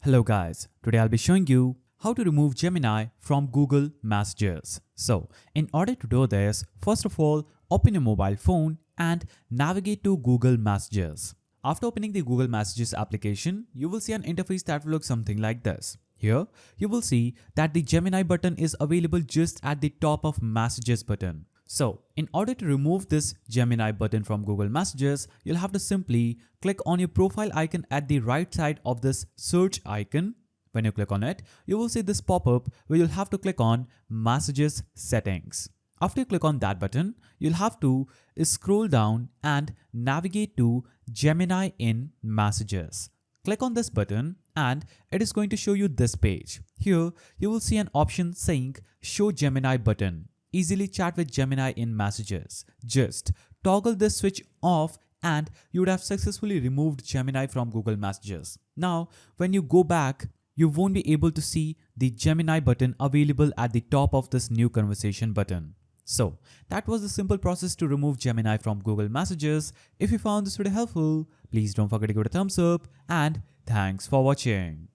Hello guys, today I'll be showing you how to remove Gemini from Google Messages. So, in order to do this, first of all, open your mobile phone and navigate to Google Messages. After opening the Google Messages application, you will see an interface that will look something like this. Here, you will see that the Gemini button is available just at the top of Messages button. So, in order to remove this Gemini button from Google Messages, you'll have to simply click on your profile icon at the right side of this search icon. When you click on it, you will see this pop-up where you'll have to click on Messages Settings. After you click on that button, you'll have to scroll down and navigate to Gemini in Messages. Click on this button and it is going to show you this page. Here, you will see an option saying Show Gemini button. Easily chat with Gemini in Messages. Just toggle this switch off and you would have successfully removed Gemini from Google Messages. Now, when you go back, you won't be able to see the Gemini button available at the top of this new conversation button. So, that was the simple process to remove Gemini from Google Messages. If you found this video helpful, please don't forget to give it a thumbs up and thanks for watching.